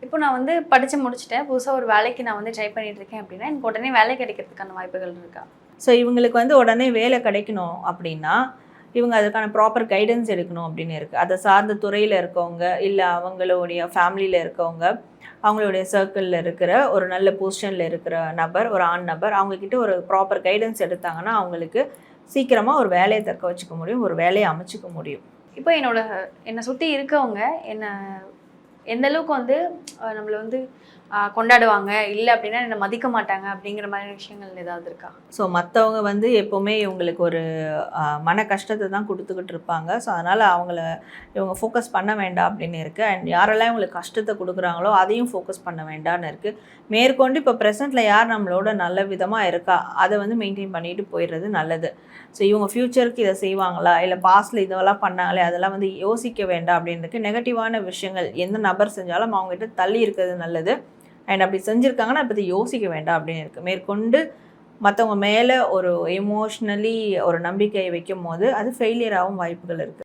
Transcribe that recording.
இப்போ நான் வந்து படிச்சு முடிச்சுட்டேன். புதுசா ஒரு வேலைக்கு நான் வந்து ட்ரை பண்ணிட்டு இருக்கேன் அப்படின்னா, எனக்கு உடனே வேலை கிடைக்கிறதுக்கான வாய்ப்புகள் இருக்கா? ஸோ இவங்களுக்கு வந்து உடனே வேலை கிடைக்கணும் அப்படின்னா, இவங்க அதுக்கான ப்ராப்பர் கைடன்ஸ் எடுக்கணும் அப்படின்னு இருக்குது. அதை சார்ந்த துறையில் இருக்கவங்க, இல்லை அவங்களுடைய ஃபேமிலியில் இருக்கவங்க, அவங்களுடைய சர்க்கிளில் இருக்கிற ஒரு நல்ல பொசிஷனில் இருக்கிற நபர், ஒரு ஆண் நபர், அவங்கக்கிட்ட ஒரு ப்ராப்பர் கைடன்ஸ் எடுத்தாங்கன்னா அவங்களுக்கு சீக்கிரமாக ஒரு வேலையை தக்க வச்சுக்க முடியும், ஒரு வேலையை அமைச்சிக்க முடியும். இப்போ என்னை சுற்றி இருக்கவங்க என்ன எந்த அளவுக்கு வந்து நம்மள வந்து கொண்டாடுவாங்க, இல்லை அப்படின்னா என்னை மதிக்க மாட்டாங்க அப்படிங்கிற மாதிரி விஷயங்கள் ஏதாவது இருக்கா? ஸோ மற்றவங்க வந்து எப்போவுமே இவங்களுக்கு ஒரு மன கஷ்டத்தை தான் கொடுத்துக்கிட்டு இருப்பாங்க. ஸோ அதனால் இவங்க ஃபோக்கஸ் பண்ண வேண்டாம் அப்படின்னு இருக்குது. அண்ட் யாரெல்லாம் இவங்களுக்கு கஷ்டத்தை கொடுக்குறாங்களோ அதையும் ஃபோக்கஸ் பண்ண வேண்டாம்னு இருக்குது. மேற்கொண்டு இப்போ ப்ரெசென்ட்டில் யார் நம்மளோட நல்ல விதமாக இருக்கா அதை வந்து மெயின்டைன் பண்ணிட்டு போயிடுறது நல்லது. ஸோ இவங்க ஃப்யூச்சருக்கு இதை செய்வாங்களா, இல்லை பாஸ்ட்டில் இதெல்லாம் பண்ணாங்களே அதெல்லாம் வந்து யோசிக்க வேண்டாம் அப்படின்னு நெகட்டிவான விஷயங்கள் எந்த நபர் செஞ்சாலும் அவங்ககிட்ட தள்ளி இருக்கிறது நல்லது. அண்ட் அப்படி செஞ்சுருக்காங்கன்னா அதை பற்றி யோசிக்க வேண்டாம் அப்படின்னு இருக்குது. மேற்கொண்டு மற்றவங்க மேலே ஒரு எமோஷ்னலி ஒரு நம்பிக்கையை வைக்கும் போது அது ஃபெயிலியர் ஆகும் வாய்ப்புகள் இருக்குது.